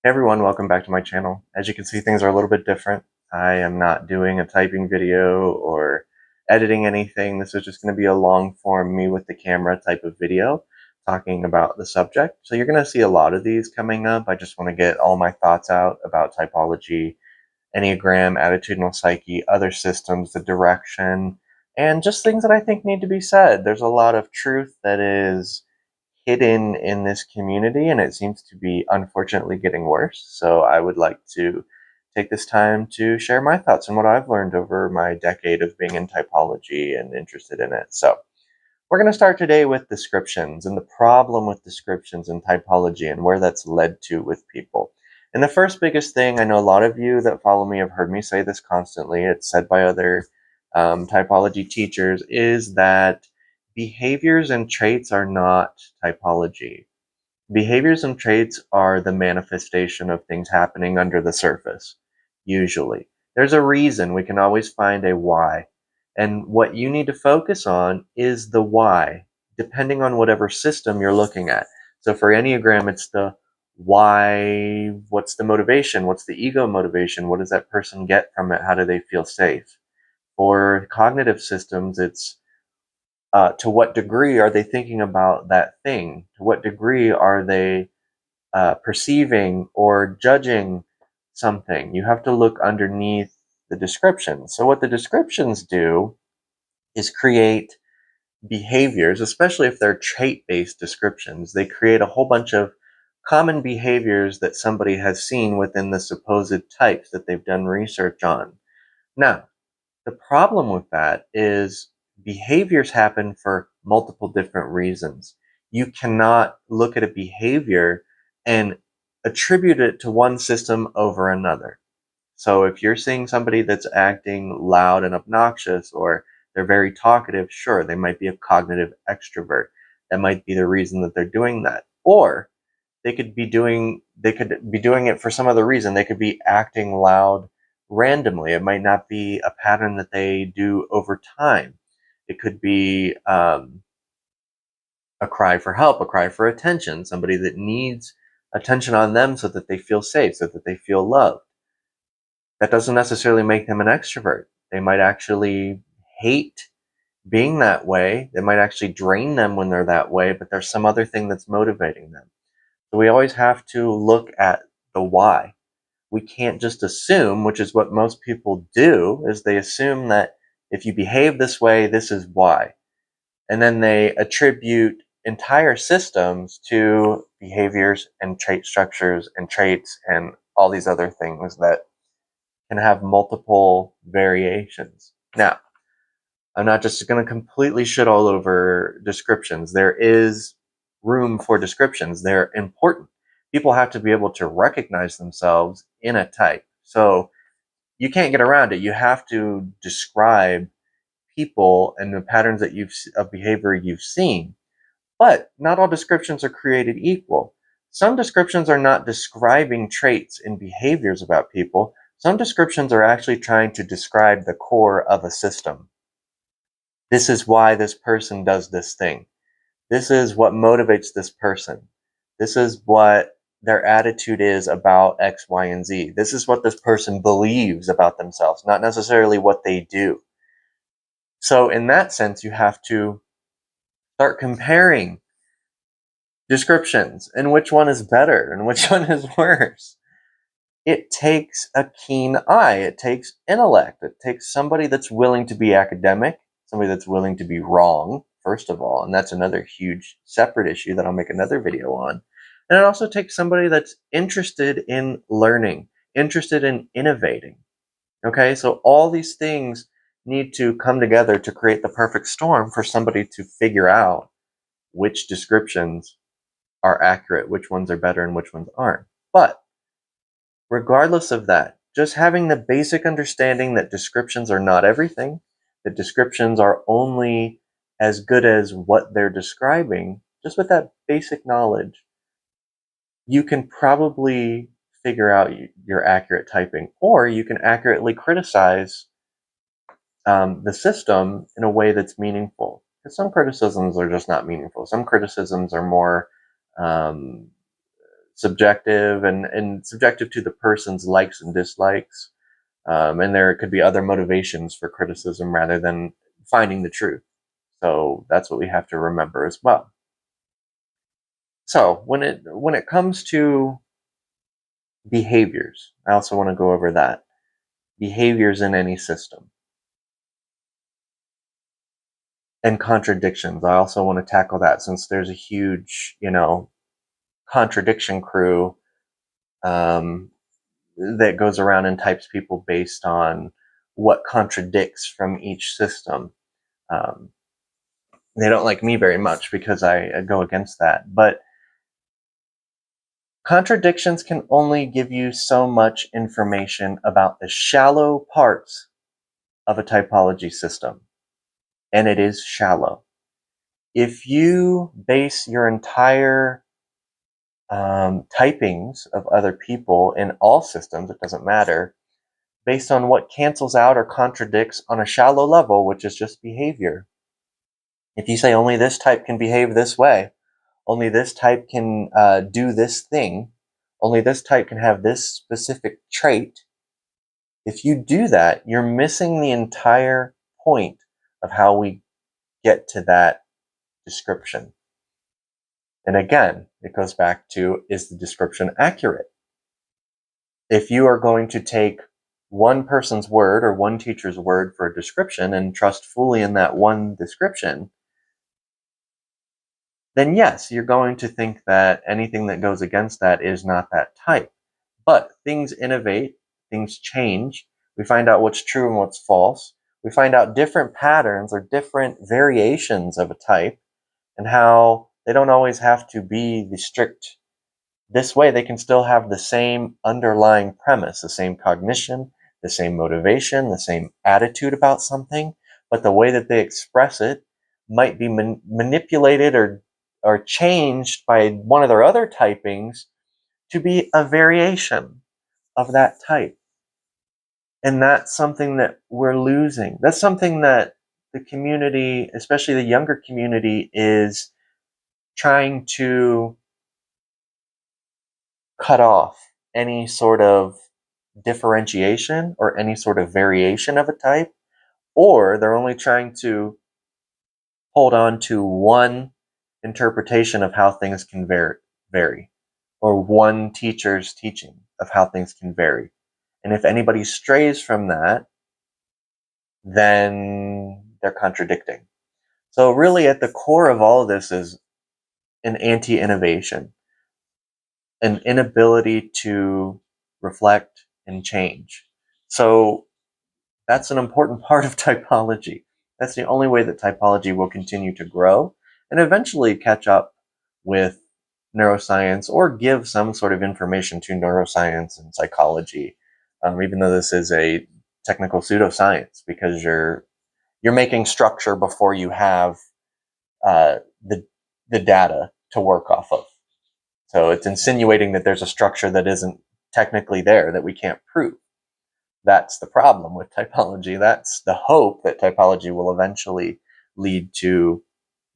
Hey everyone, welcome back to my channel. As you can see, things are a little bit different. I am not doing a typing video or editing anything. This is just going to be a long form me with the camera type of video talking about the subject. So you're going to see a lot of these coming up. I just want to get all my thoughts out about typology, Enneagram, attitudinal psyche, other systems, the direction, and just things that I think need to be said. There's a lot of truth that is hidden in this community, and it seems to be unfortunately getting worse. So I would like to take this time to share my thoughts and what I've learned over my decade of being in typology and interested in it. So we're going to start today with descriptions and the problem with descriptions in typology and where that's led to with people. And the first biggest thing, I know a lot of you that follow me have heard me say this constantly, it's said by other typology teachers, is that behaviors and traits are not typology. Behaviors and traits are the manifestation of things happening under the surface, usually. There's a reason. We can always find a why. And what you need to focus on is the why, depending on whatever system you're looking at. So for Enneagram, it's the why, what's the motivation? What's the ego motivation? What does that person get from it? How do they feel safe? For cognitive systems, it's to what degree are they thinking about that thing? To what degree are they perceiving or judging something? You have to look underneath the descriptions. So what the descriptions do is create behaviors, especially if they're trait-based descriptions. They create a whole bunch of common behaviors that somebody has seen within the supposed types that they've done research on. Now, the problem with that is behaviors happen for multiple different reasons. You cannot look at a behavior and attribute it to one system over another. So if you're seeing somebody that's acting loud and obnoxious, or they're very talkative, sure, they might be a cognitive extrovert. That might be the reason that they're doing that. Or they could be doing it for some other reason. They could be acting loud randomly. It might not be a pattern that they do over time. It could be a cry for help, a cry for attention, somebody that needs attention on them so that they feel safe, so that they feel loved. That doesn't necessarily make them an extrovert. They might actually hate being that way. They might actually drain them when they're that way, but there's some other thing that's motivating them. So we always have to look at the why. We can't just assume, which is what most people do, is they assume that if you behave this way, this is why. And then they attribute entire systems to behaviors and trait structures and traits and all these other things that can have multiple variations. Now, I'm not just going to completely shit all over descriptions. There is room for descriptions. They're important. People have to be able to recognize themselves in a type. So you can't get around it. You have to describe people and the patterns that of behavior you've seen. But not all descriptions are created equal. Some descriptions are not describing traits and behaviors about people. Some descriptions are actually trying to describe the core of a system. This is why this person does this thing. This is what motivates this person. This is what their attitude is about X, Y, and Z. This is what this person believes about themselves, not necessarily what they do. So in that sense, you have to start comparing descriptions and which one is better and which one is worse. It takes a keen eye. It takes intellect. It takes somebody that's willing to be academic, somebody that's willing to be wrong, first of all, and that's another huge separate issue that I'll make another video on. And it also takes somebody that's interested in learning, interested in innovating. Okay, so all these things need to come together to create the perfect storm for somebody to figure out which descriptions are accurate, which ones are better, and which ones aren't. But regardless of that, just having the basic understanding that descriptions are not everything, that descriptions are only as good as what they're describing, just with that basic knowledge, you can probably figure out your accurate typing, or you can accurately criticize the system in a way that's meaningful. Because some criticisms are just not meaningful. Some criticisms are more um, subjective and subjective to the person's likes and dislikes. And there could be other motivations for criticism rather than finding the truth. So that's what we have to remember as well. So when it comes to behaviors, I also want to go over that. Behaviors in any system. And contradictions. I also want to tackle that since there's a huge, contradiction crew that goes around and types people based on what contradicts from each system. They don't like me very much because I go against that. But contradictions can only give you so much information about the shallow parts of a typology system. And it is shallow. If you base your entire typings of other people in all systems, it doesn't matter, based on what cancels out or contradicts on a shallow level, which is just behavior. If you say only this type can behave this way, only this type can do this thing, only this type can have this specific trait, if you do that, you're missing the entire point of how we get to that description. And again, it goes back to, is the description accurate? If you are going to take one person's word or one teacher's word for a description and trust fully in that one description, then yes, you're going to think that anything that goes against that is not that type. But things innovate, things change. We find out what's true and what's false. We find out different patterns or different variations of a type and how they don't always have to be the strict this way. They can still have the same underlying premise, the same cognition, the same motivation, the same attitude about something, but the way that they express it might be manipulated or changed by one of their other typings to be a variation of that type. And that's something that we're losing. That's something that the community, especially the younger community, is trying to cut off any sort of differentiation or any sort of variation of a type, or they're only trying to hold on to one interpretation of how things can vary, or one teacher's teaching of how things can vary. And if anybody strays from that, then they're contradicting. So really at the core of all of this is an anti-innovation, an inability to reflect and change. So that's an important part of typology. That's the only way that typology will continue to grow and eventually catch up with neuroscience or give some sort of information to neuroscience and psychology, even though this is a technical pseudoscience because you're making structure before you have the data to work off of. So it's insinuating that there's a structure that isn't technically there that we can't prove. That's the problem with typology. That's the hope that typology will eventually lead to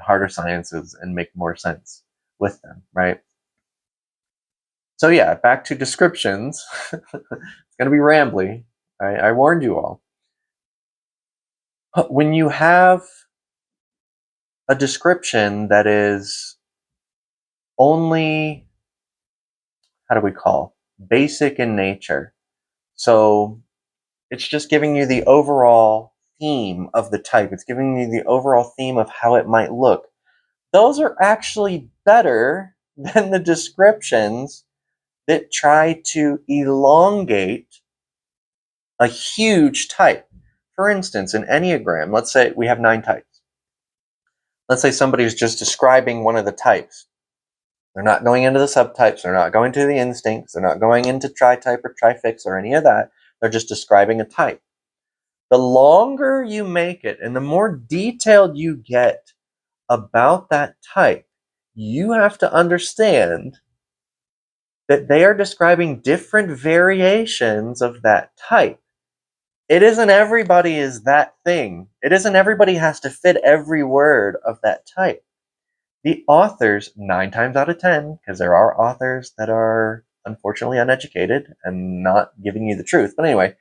harder sciences and make more sense with them, right? So yeah, back to descriptions. It's going to be rambly. I warned you all. When you have a description that is only, how do we call, basic in nature. So it's just giving you the overall theme of the type. It's giving you the overall theme of how it might look. Those are actually better than the descriptions that try to elongate a huge type. For instance, an Enneagram, let's say we have 9 types. Let's say somebody is just describing one of the types. They're not going into the subtypes. They're not going to the instincts. They're not going into tri-type or trifix or any of that. They're just describing a type. The longer you make it and the more detailed you get about that type, you have to understand that they are describing different variations of that type. It isn't everybody is that thing. It isn't everybody has to fit every word of that type. The authors, 9 times out of 10, because there are authors that are unfortunately uneducated and not giving you the truth. But anyway,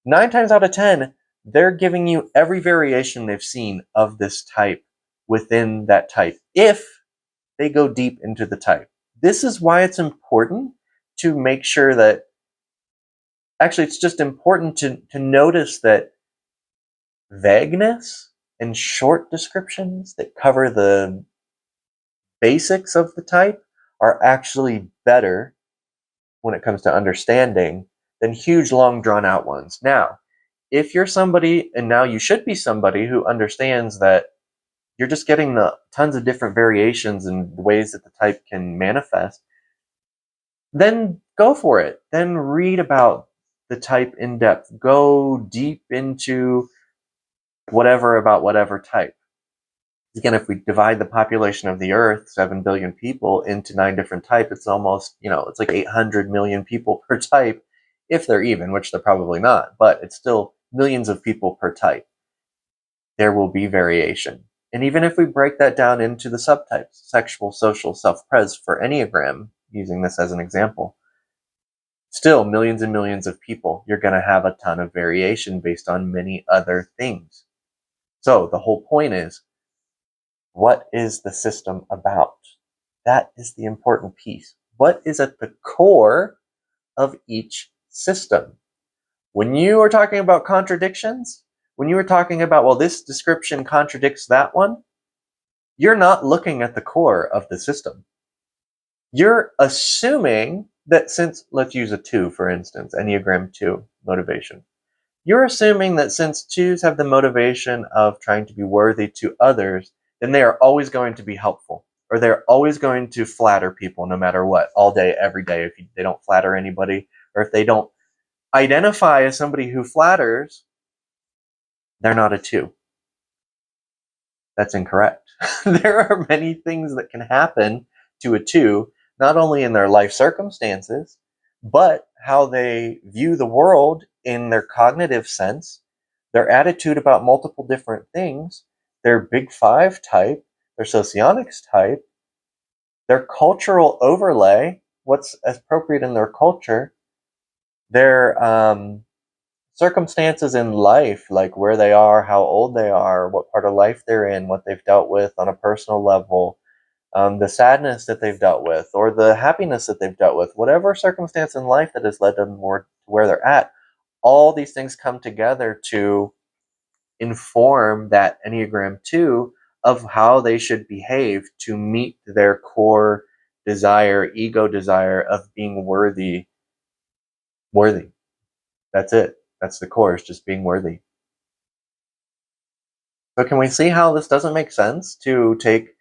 9 times out of 10, they're giving you every variation they've seen of this type within that type, if they go deep into the type. This is why it's important to make sure that, actually, it's just important to notice that vagueness and short descriptions that cover the basics of the type are actually better when it comes to understanding than huge, long, drawn out ones. Now, if you're somebody, and now you should be somebody who understands that you're just getting the tons of different variations and ways that the type can manifest, then go for it. Then read about the type in depth. Go deep into whatever about whatever type. Again, if we divide the population of the Earth, 7 billion people, into 9 different types, it's almost, it's like 800 million people per type, if they're even, which they're probably not, but it's still millions of people per type. There will be variation. And even if we break that down into the subtypes, sexual, social, self-pres for Enneagram, using this as an example, still millions and millions of people, you're going to have a ton of variation based on many other things. So the whole point is, what is the system about? That is the important piece. What is at the core of each system? When you are talking about contradictions, when you are talking about, well, this description contradicts that one, you're not looking at the core of the system. You're assuming that since, let's use a 2, for instance, Enneagram 2, motivation. You're assuming that since 2s have the motivation of trying to be worthy to others, then they are always going to be helpful, or they're always going to flatter people no matter what, all day, every day. If they don't flatter anybody, or if they don't identify as somebody who flatters, they're not a 2. That's incorrect. There are many things that can happen to a 2, not only in their life circumstances, but how they view the world in their cognitive sense, their attitude about multiple different things, their big 5 type, their socionics type, their cultural overlay, what's appropriate in their culture, their circumstances in life, like where they are, how old they are, what part of life they're in, what they've dealt with on a personal level, the sadness that they've dealt with, or the happiness that they've dealt with, whatever circumstance in life that has led them more to where they're at. All these things come together to inform that Enneagram 2 of how they should behave to meet their core desire, ego desire of being worthy. Worthy. That's it. That's the core, is just being worthy. So can we see how this doesn't make sense to take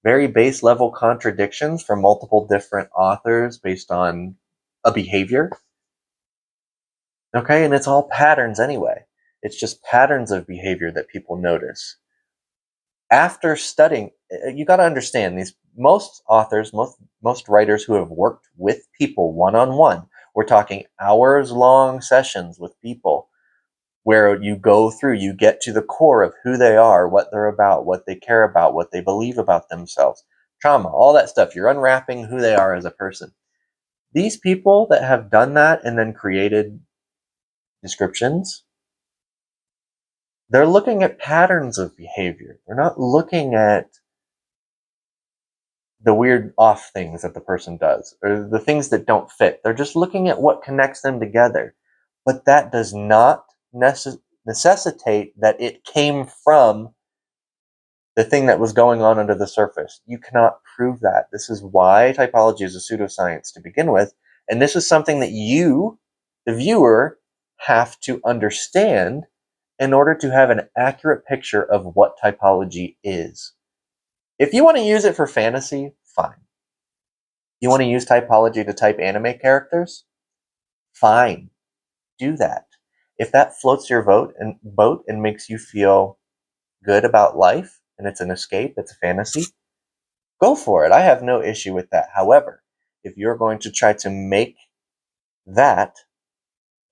very base level contradictions from multiple different authors based on a behavior? Okay, and it's all patterns anyway. It's just patterns of behavior that people notice. After studying, you got to understand, these most authors, most writers who have worked with people one-on-one, we're talking hours long sessions with people where you go through, you get to the core of who they are, what they're about, what they care about, what they believe about themselves, trauma, all that stuff. You're unwrapping who they are as a person. These people that have done that and then created descriptions, they're looking at patterns of behavior. They're not looking at the weird off things that the person does or the things that don't fit. They're just looking at what connects them together. But that does not necessitate that it came from the thing that was going on under the surface. You cannot prove that. This is why typology is a pseudoscience to begin with. And this is something that you, the viewer, have to understand in order to have an accurate picture of what typology is. If you want to use it for fantasy, fine. You want to use typology to type anime characters? Fine. Do that. If that floats your boat and makes you feel good about life, and it's an escape, it's a fantasy, go for it. I have no issue with that. However, if you're going to try to make that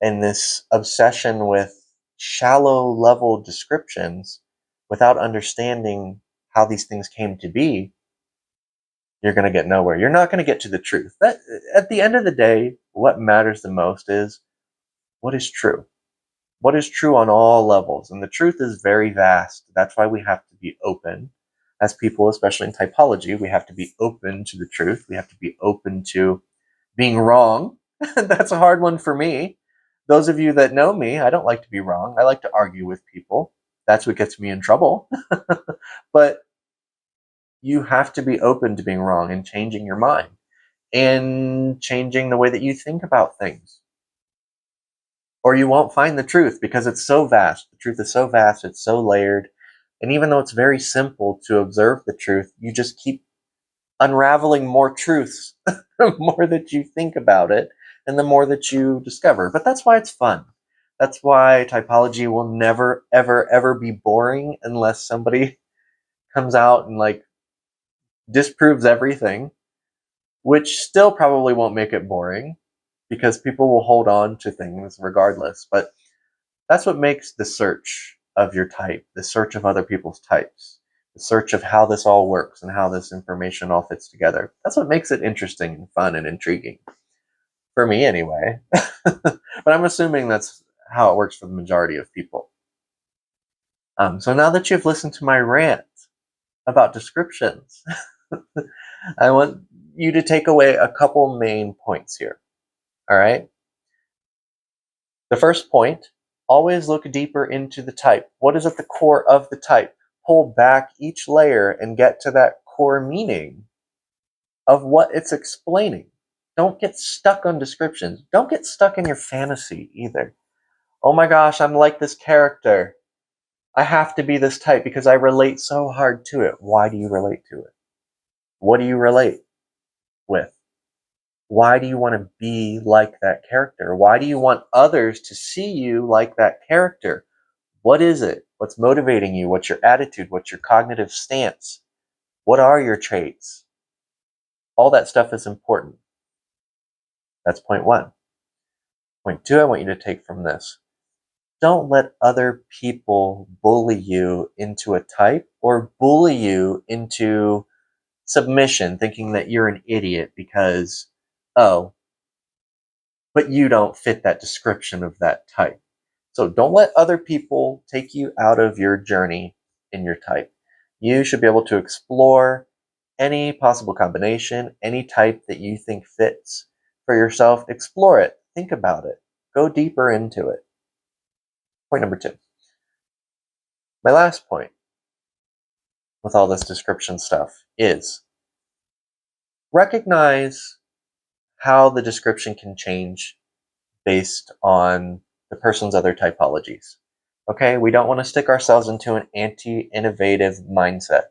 and this obsession with shallow level descriptions without understanding how these things came to be, you're going to get nowhere. You're not going to get to the truth. That, at the end of the day, what matters the most is what is true. What is true on all levels. And the truth is very vast. That's why we have to be open. As people, especially in typology, we have to be open to the truth. We have to be open to being wrong. That's a hard one for me. Those of you that know me, I don't like to be wrong. I like to argue with people. That's what gets me in trouble. But you have to be open to being wrong and changing your mind and changing the way that you think about things. Or you won't find the truth because it's so vast. The truth is so vast, it's so layered. And even though it's very simple to observe the truth, you just keep unraveling more truths the more that you think about it and the more that you discover. But that's why it's fun. That's why typology will never, ever, ever be boring unless somebody comes out and like disproves everything, which still probably won't make it boring because people will hold on to things regardless. But that's what makes the search of your type, the search of other people's types, the search of how this all works and how this information all fits together. That's what makes it interesting and fun and intriguing. For me, anyway. But I'm assuming that's how it works for the majority of people. So now that you've listened to my rant about descriptions, I want you to take away a couple main points here. All right? The first point, always look deeper into the type. What is at the core of the type? Pull back each layer and get to that core meaning of what it's explaining. Don't get stuck on descriptions. Don't get stuck in your fantasy either. Oh my gosh, I'm like this character. I have to be this type because I relate so hard to it. Why do you relate to it? What do you relate with? Why do you want to be like that character? Why do you want others to see you like that character? What is it? What's motivating you? What's your attitude? What's your cognitive stance? What are your traits? All that stuff is important. That's point one. Point two, I want you to take from this. Don't let other people bully you into a type or bully you into submission, thinking that you're an idiot because, oh, but you don't fit that description of that type. So don't let other people take you out of your journey in your type. You should be able to explore any possible combination, any type that you think fits for yourself. Explore it. Think about it. Go deeper into it. Point number two. My last point with all this description stuff is recognize how the description can change based on the person's other typologies. Okay, we don't want to stick ourselves into an anti-innovative mindset.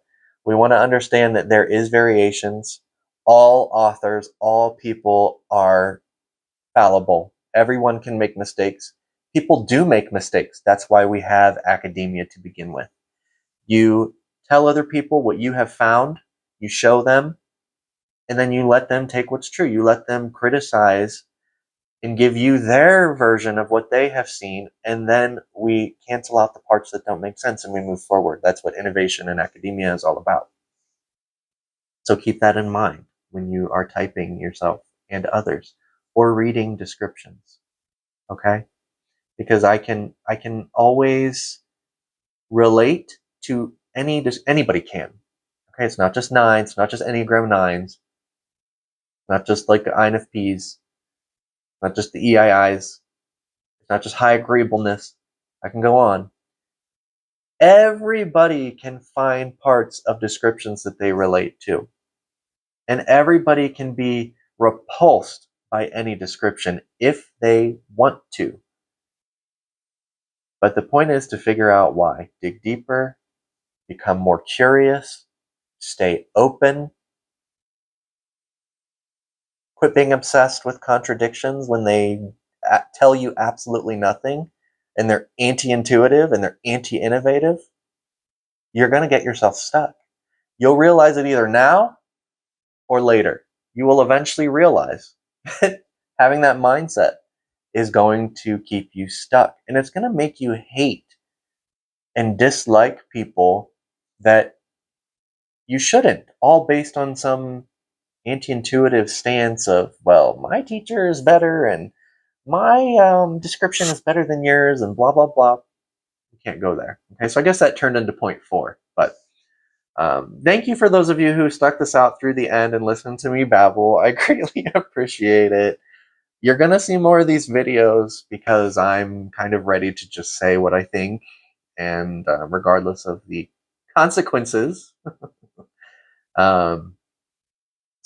We want to understand that there is variations. All authors, all people are fallible. Everyone can make mistakes. People do make mistakes. That's why we have academia to begin with. You tell other people what you have found, you show them, and then you let them take what's true. You let them criticize and give you their version of what they have seen, and then we cancel out the parts that don't make sense and we move forward. That's what innovation in academia is all about. So keep that in mind when you are typing yourself and others or reading descriptions. Okay? Because I can always relate to anybody can. Okay, it's not just nines, it's not just Enneagram nines, not just like the INFPs, not just the EIIs, it's not just high agreeableness. I can go on. Everybody can find parts of descriptions that they relate to. And everybody can be repulsed by any description if they want to. But the point is to figure out why. Dig deeper, become more curious, stay open, quit being obsessed with contradictions when they tell you absolutely nothing and they're anti-intuitive and they're anti-innovative. You're going to get yourself stuck. You'll realize it either now or later. You will eventually realize that having that mindset is going to keep you stuck. And it's going to make you hate and dislike people that you shouldn't, all based on some anti-intuitive stance of, well, my teacher is better and my description is better than yours and blah, blah, blah. You can't go there. Okay, so I guess that turned into point 4. But thank you for those of you who stuck this out through the end and listened to me babble. I greatly appreciate it. You're going to see more of these videos because I'm kind of ready to just say what I think, and regardless of the consequences. So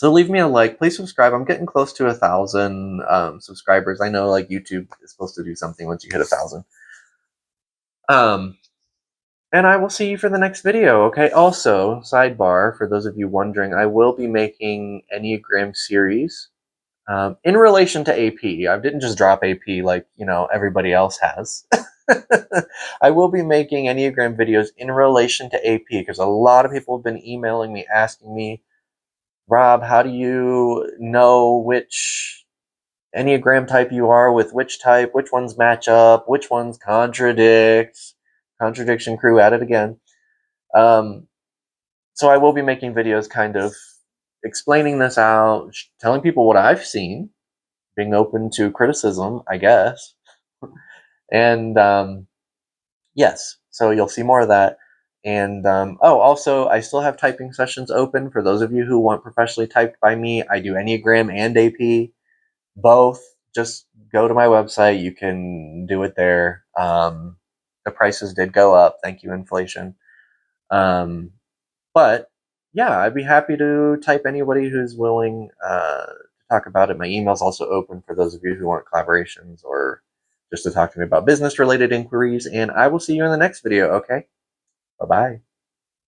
leave me a like. Please subscribe. I'm getting close to 1,000 subscribers. I know like YouTube is supposed to do something once you hit 1,000. And I will see you for the next video, okay? Also, sidebar, for those of you wondering, I will be making Enneagram series in relation to AP. I didn't just drop AP like, everybody else has. I will be making Enneagram videos in relation to AP because a lot of people have been emailing me, asking me, Rob, how do you know which Enneagram type you are with which type, which ones match up, which ones contradict? Contradiction crew at it again. So I will be making videos kind of explaining this out, telling people what I've seen, being open to criticism, I guess. And yes, so you'll see more of that. And also, I still have typing sessions open for those of you who want professionally typed by me. I do Enneagram and AP, both. Just go to my website. You can do it there. The prices did go up. Thank you, inflation. But yeah, I'd be happy to type anybody who's willing to talk about it. My email's also open for those of you who want collaborations or just to talk to me about business-related inquiries. And I will see you in the next video, okay? Bye-bye.